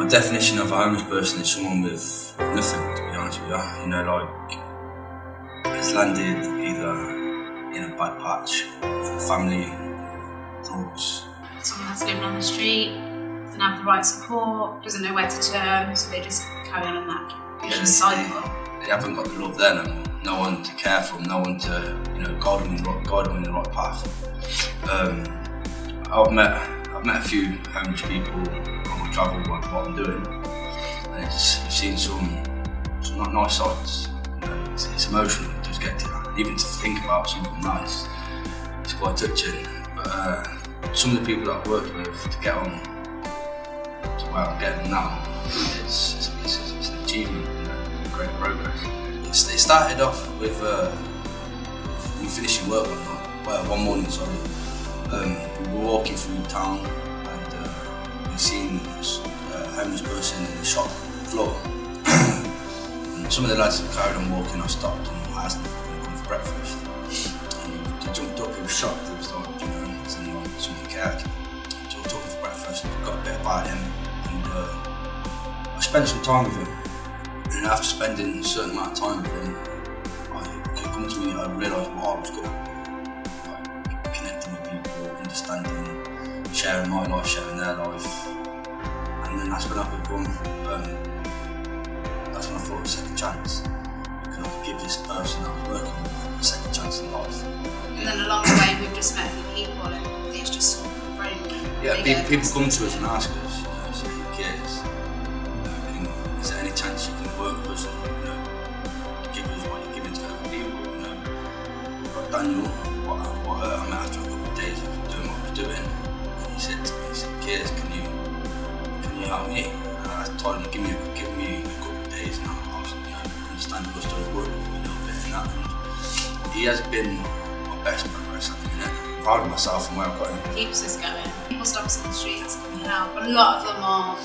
My definition of a homeless person is someone with nothing, to be honest with you. You know, like, has landed either in a bad patch, with family, drugs. Someone that's living on the street, doesn't have the right support, doesn't know where to turn, so they just carry on in that vicious cycle. They haven't got the love there no more. No one to care for them, no one to, guide them in the right path. I've met a few homeless people on my travel, what I'm doing, and you've seen some not nice sights. It's emotional to just get to that. Even to think about something nice, it's quite touching. But some of the people that I've worked with to get on to where I'm getting now, it's an achievement, great progress. It started off with me finishing work one morning. We were walking through town and we seen a homeless person in the shop floor. And some of the lads that carried on walking, I stopped and I asked them if they were going for breakfast. And he jumped up, he was shocked, he was like, someone cared. So we took him for breakfast, got a bit about him, and I spent some time with him. And after spending a certain amount of time with him, it come to me, I realised what I was good at. Like, connecting with people, understanding, sharing my life, sharing their life. And then that's when I become, that's when I thought of a second chance. Because I could give this person I was working with a second chance in life. And then along the way we've just met new people and it's just grown. Yeah, people come to us and ask us, say, who cares? Is there any chance you can work with us and give us what you're giving to other people? We've got Daniel, what I met after a couple of days of doing what I was doing, and he said to me, Kears, can you help me? And I told him, give me a couple of days and I'll understand your story, work with me a little bit and that. And he has been my best progress at the minute. I'm proud of myself and where I've got him. Keeps us going. People stop us on the street asking for help, but a lot of them are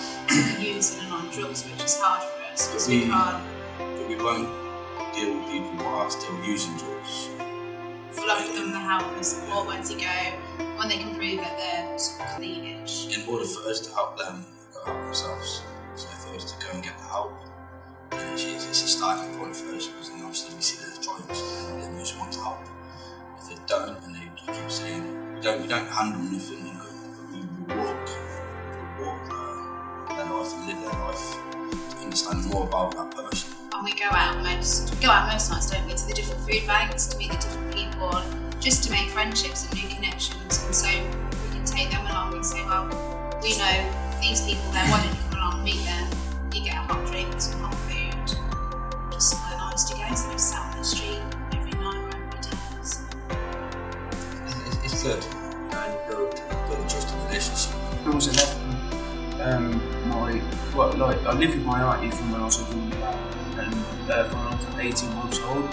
using and on drugs, which is hard for us. But we won't deal with people who are still using drugs. We'll offer them the help and support where to go when they can prove that they're sort of cleanish. In order for us to help them, they've got to help themselves. So for us to go and get the help, it's a starting point for us, because then obviously we see their triumphs and they just want to help. If they don't, and they keep saying, we don't hand them nothing, but we walk their life and live their life to understand more about that person. And we go out most nights, don't we, to the different food banks, to meet the different people, just to make friendships and new connections. And so we can take them along and say, well, we know these people there, why don't you come along and meet them? You get a hot drink, some hot food, just somewhere nice to go, so we sat on the street every night or every day. So. It's good. You build a trusting relationship. When I was 11, I lived with my auntie from when I was a young lad, and from when I was 18 months old,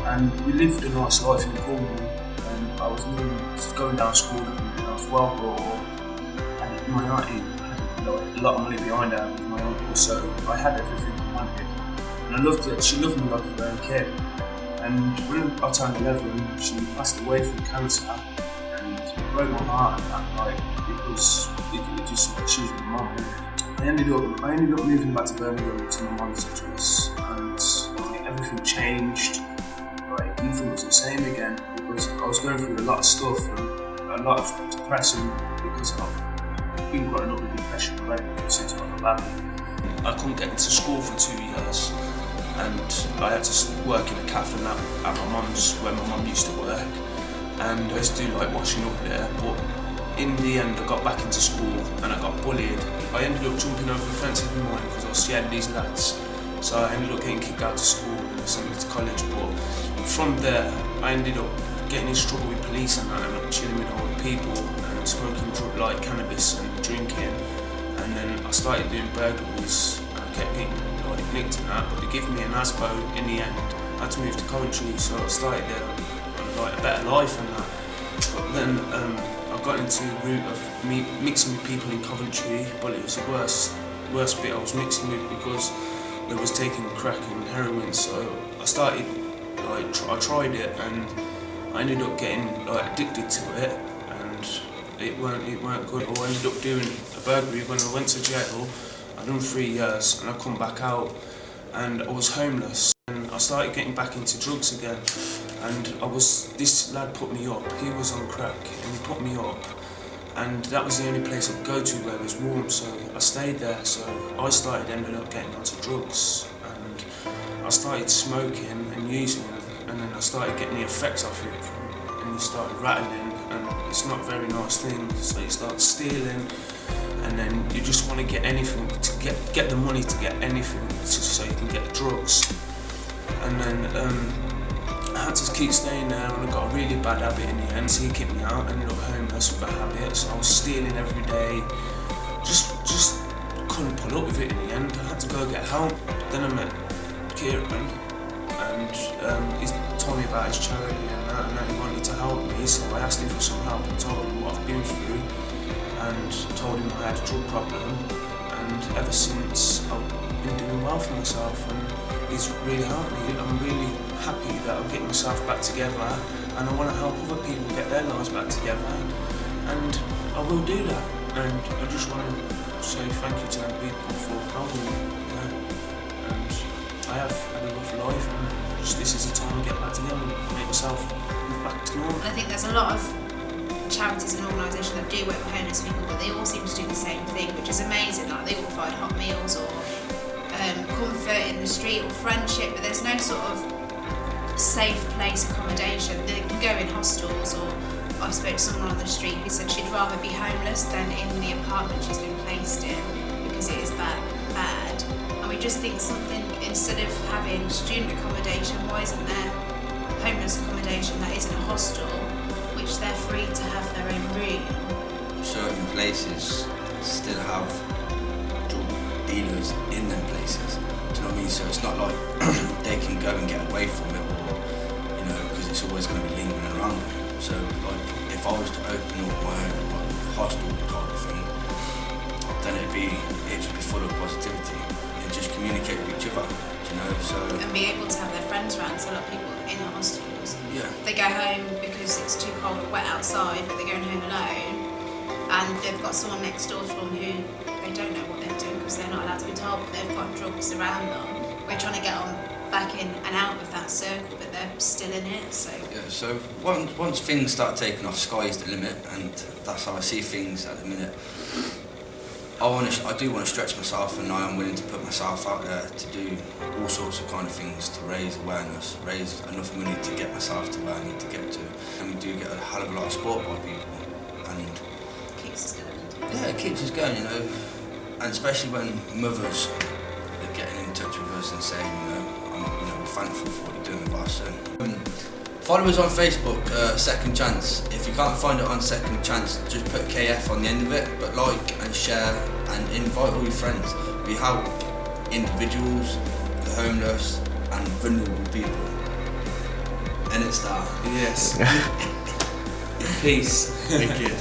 and we lived a nice life in Cornwall. And I was going down school and I was well brought up, and my auntie had a lot of money behind her with my uncle, so I had everything I wanted, and I loved it. She loved me like her own kid. And when I turned 11, she passed away from cancer, and it broke my heart that night, because it just, she was my mum. I ended up moving back to Birmingham to my mum's address, and everything changed. Like, nothing was the same again, because I was going through a lot of stuff and a lot of depression, because I've been growing up with depression already since I was 11. I couldn't get into school for 2 years, and I had to work in a cafe at my mum's, where my mum used to work, and I used to do like washing up there. But in the end, I got back into school and I got bullied. I ended up jumping over the fence every morning because I was scared of these lads. So I ended up getting kicked out of school and sent me to college. But from there, I ended up getting in trouble with police and that, and chilling with old people and smoking drugs like cannabis and drinking. And then I started doing burglaries, and I kept getting like nicked and that. But they gave me an ASBO in the end. I had to move to Coventry, so I started there on like a better life and that. But then I got into the route of mixing with people in Coventry, but it was the worst bit I was mixing with, because they was taking crack and heroin. So I started, I tried it, and I ended up getting addicted to it, and it weren't good. I ended up doing a burglary when I went to jail. I'd done 3 years and I come back out and I was homeless. And I started getting back into drugs again. And this lad put me up. He was on crack and he put me up. And that was the only place I could go to where it was warm, so I stayed there. So I ended up getting onto drugs, and I started smoking and using, and then I started getting the effects of it, and you started rattling, and it's not a very nice thing. So you start stealing, and then you just want to get anything to get the money to get anything, so you can get drugs. And then I had to keep staying there, and I got a really bad habit in the end. So he kicked me out, I ended up homeless with a habit. So I was stealing every day, just couldn't put up with it in the end. I had to go get help. Then I met Kieran, and he told me about his charity and that he wanted to help me. So I asked him for some help and told him what I've been through, and told him I had a drug problem. And ever since, I've been doing well for myself, and he's really helped me. I'm really happy that I'm getting myself back together, and I want to help other people get their lives back together, and I will do that. And I just want to say thank you to them people for helping me. Yeah. And I have had a rough life, and this is the time to get back together and make myself back to normal. I think there's a lot of charities and organisations that do work with homeless people, but they all seem to do the same thing, which is amazing. Like, they all provide hot meals or comfort in the street or friendship, but there's no sort of safe place accommodation. They can go in hostels, or I spoke to someone on the street who said she'd rather be homeless than in the apartment she's been placed in because it is that bad. And we just think something, instead of having student accommodation, why isn't there homeless accommodation that isn't a hostel, which they're free to have their own room? Certain places still have drug dealers in them places. Do you know what I mean? So it's not like they can go and get away from it, or, you know, because it's always going to be lingering around them. So, like, if I was to open up my own like hostel type of thing, then it'd just be full of positivity and just communicate with each other. You know, so and be able to have their friends around. So a lot of people in the hostels, yeah, they go home because it's too cold or wet outside, but they're going home alone, and they've got someone next door to them who they don't know what they're doing because they're not allowed to be told, but they've got drugs around them. We're trying to get on back in and out of that circle, but they're still in it. So yeah. So once things start taking off, sky's the limit, and that's how I see things at the minute. I do want to stretch myself, and I am willing to put myself out there to do all sorts of kind of things to raise awareness, raise enough money to get myself to where I need to get to. And we do get a hell of a lot of support by people, and keeps us going. yeah, it keeps us going, you know. And especially when mothers are getting in touch with us and saying, we're thankful for what you're doing with our son. Follow us on Facebook, Second Chance. If you can't find it on Second Chance, just put KF on the end of it, but like and share and invite all your friends. We help individuals, the homeless, and vulnerable people. And it's that. Yes. Peace. Thank you.